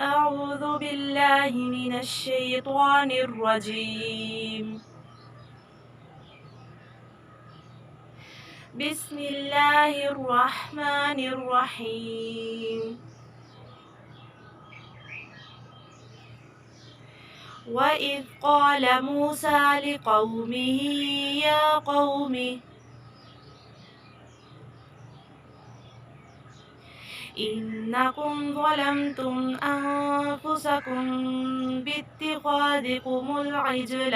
أعوذ بالله من الشيطان الرجيم. بسم الله الرحمن الرحيم. وإذ قال موسى لقومه يا قوم إنكم ظلمتم أنفسكم باتخاذكم العجل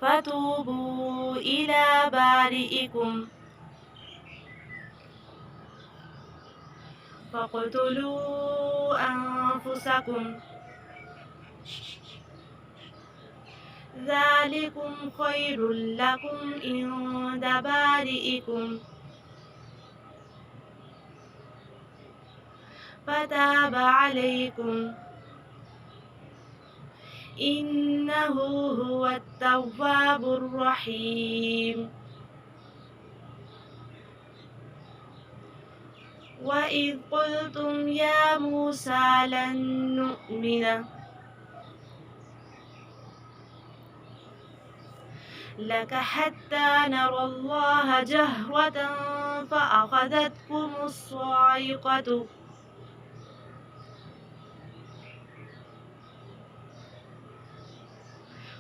فتوبوا إلى بارئكم فاقتلوا أنفسكم ذلكم خير لكم عند بارئكم فتاب عليكم إنه هو التواب الرحيم. وإذ قلتم يا موسى لن نؤمن لك حتى نرى الله جهرة فأخذتكم الصاعقة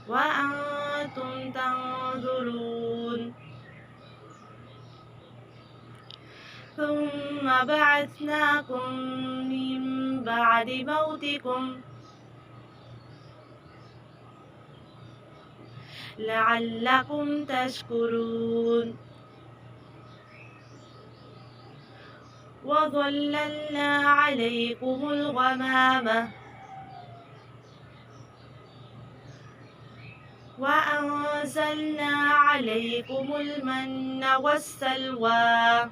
وأنتم تنظرون ثم بعثناكم من بعد موتكم لعلكم تشكرون وظللنا عليكم الغمام وأنزلنا عليكم المن والسلوى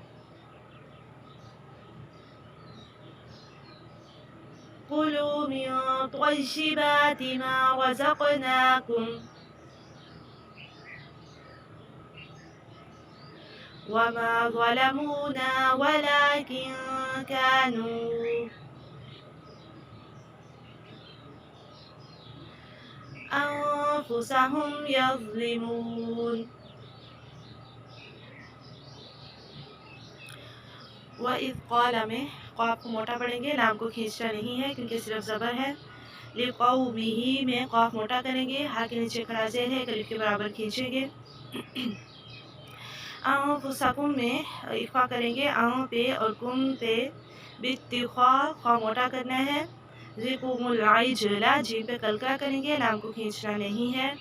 كلوا من طيبات ما رزقناكم وما ظلمونا ولكن كانوا أنفسهم يظلمون. وإذ قال में क़ाफ़ को मोटा पढ़ेंगे, लाम को खींचना नहीं है क्योंकि सिर्फ ज़बर है। लिक़ौमिही में क़ाफ़ मोटा करेंगे, हा के नीचे खड़ा ज़ेर है, कलिफ के बराबर खींचेंगे। अनफुसकुम में इफ़ा करेंगे, अं पे और कुम पे बित्तिख़ा ख़ा मोटा करना है। ज़िकुमुल इजला जीम पे कलकला करेंगे, लाम को खींचना नहीं है।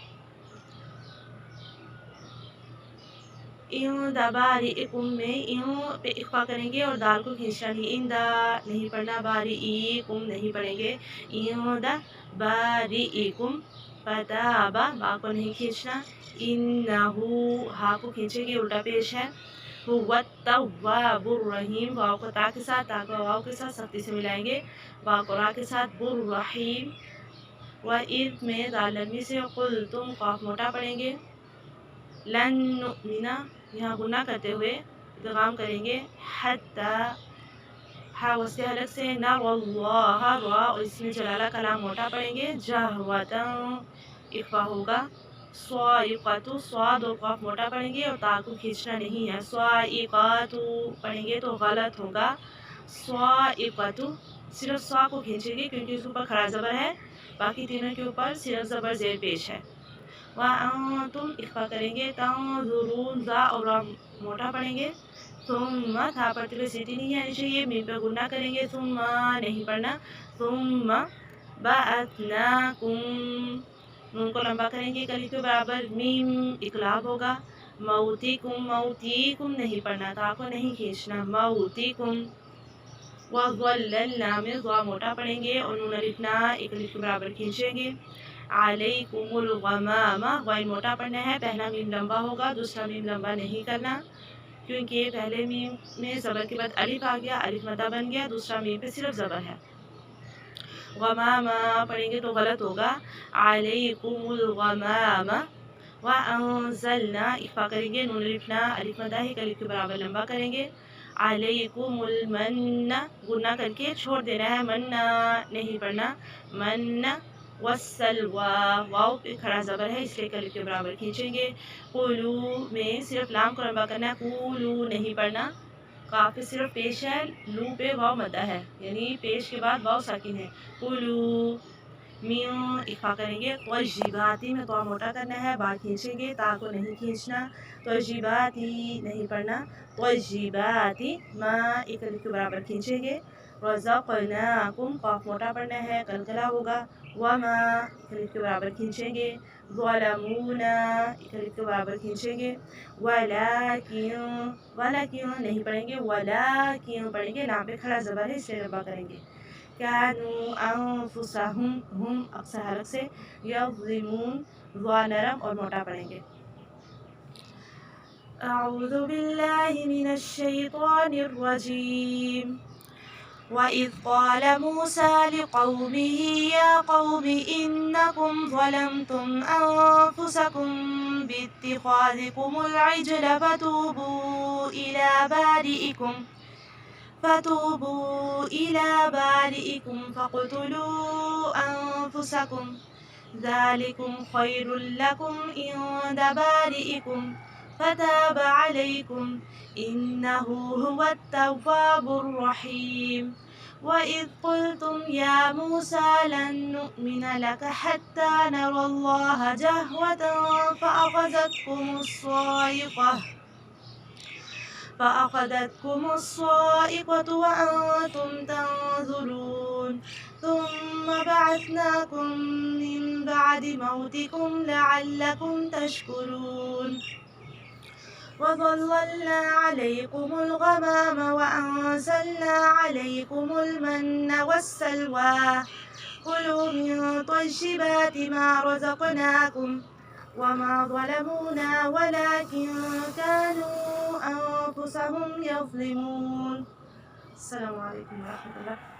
इंदा बारिइकुम में इन पे इफ़ा करेंगे और दाल को खींचना नहीं, इंदा नहीं पढ़ना, बारिइकुम नहीं पढ़ेंगे। इंदा बारिइकुम फताबा बा को नहीं खींचना, इन्नहु हा को खींचेंगे, उल्टा पेश है। हुवा तव्वाबुर रहीम वाव को ता के साथ, ता को वाव के साथ सख्ती से मिलाएंगे, वाव को रा के साथ, बुर रहीम। व इद में दाल लंबी से कुल तुम क़ाफ़ मोटा पढ़ेंगे। लन नुमिना यहाँ गुना करते हुए इदगाम करेंगे, हत्ता हा वस्ते हलक से नरल्लाह रा और इसमें जलाला कलाम मोटा पढ़ेंगे, जहवतन इफ़ा होगा। स्वाइक़तु स्वाद और क़ाफ़ मोटा पढ़ेंगे और ता को खींचना नहीं है, स्वाइक़तु पढ़ेंगे तो गलत होगा। स्वाइक़तु सिर्फ स्वा को खींचेंगे क्योंकि इसके ऊपर खड़ा ज़बर है, बाकी तीनों के ऊपर सिर्फ ज़बर ज़ेर पेश है। तुम इफ़ा करेंगे, तंज़ुरून ज़ा और रा मोटा पढ़ेंगे। सुम्मा था पढ़ते हुए सीटी नहीं आनी चाहिए, मीम पे गुना करेंगे, सुम्मा नहीं पढ़ना। सुम्मा बअथनाकुम नून को लंबा करेंगे, कली के बराबर, मीम इक़लाब होगा। मौतीकुम नहीं पढ़ना, ता को नहीं खींचना, मौतीकुम। वज़ल्ललना में ज़ा मोटा पढ़ेंगे और नून अलिफ ना एक अलिफ के बराबर खींचेंगे। अलैकुमुल गमामा वाइन मोटा पढ़ना है, पहला मीम लंबा होगा, दूसरा मीम लंबा नहीं करना क्योंकि पहले मीम में ज़बर के बाद अलिफ आ गया, अलिफ मद्दा बन गया, दूसरा मीम पे सिर्फ ज़बर है। गमामा पढ़ेंगे तो गलत होगा, अलैकुमुल गमामा वअंज़लना इख्फा करेंगे, नून लिखना अलिफ मद्दा है अलिफ के बराबर लंबा करेंगे। अलैकुमुल मन्ना गुन्ना करके छोड़ देना है, मन्ना नहीं पढ़ना, मन्ना वस्सलवा वाव पे खड़ा ज़बर है इसलिए अलिफ के बराबर खींचेंगे। कुलू में सिर्फ लाम को लंबा करना है, कुलू नहीं पढ़ना। काफ पे सिर्फ पेश है, लू पे वाव मद्दा है यानी पेश के बाद वाव साकिन है। कुलू मियों इफ़ा करेंगे, त्वजिबाती में तो मोटा करना है, बाहर खींचेंगे, ता को नहीं खींचना, त्वजिबाती नहीं पढ़ना, त्वजिबाती माँ एक अलिफ के बराबर खींचेंगे। रज़क़नाकुम काफ मोटा पढ़ना है, कलकला होगा। वमा एक अलिफ के बराबर खींचेंगे। ज़लमूना एक अलिफ के बराबर खींचेंगे। वलाकिन नहीं पढ़ेंगे, वलाकिन पढ़ेंगे, लाम पे खड़ा ज़बर है इसलिए लंबा करेंगे। कानू अनफुसहुम हम अक्सर हलक से, यज़लिमून ज़ा नरम और मोटा पढ़ेंगे। अऊज़ु बिल्लाहि मिनश शैतानिर रजीम। वइज़ क़ाल मूसा लिक़ौमिही या क़ौमि इन्नकुम ज़लमतुम अनफुसकुम बित्तिख़ाज़िकुमुल इज्ल فتوبوا إلى بارئكم فاقتلوا أنفسكم ذلكم خير لكم عند بارئكم فتاب عليكم إنه هو التواب الرحيم. وإذ قلتم يا موسى لن نؤمن لك حتى نرى الله جهوة فأخذتكم الصاعقة وأنتم تنظرون ثم بعثناكم من بعد موتكم لعلكم تشكرون. وظللنا عليكم الغمام وأنزلنا عليكم المن والسلوى كلوا من طيبات ما رزقناكم وما ظلمونا ولكن كانوا أنفسهم يظلمون. السلام عليكم ورحمة الله.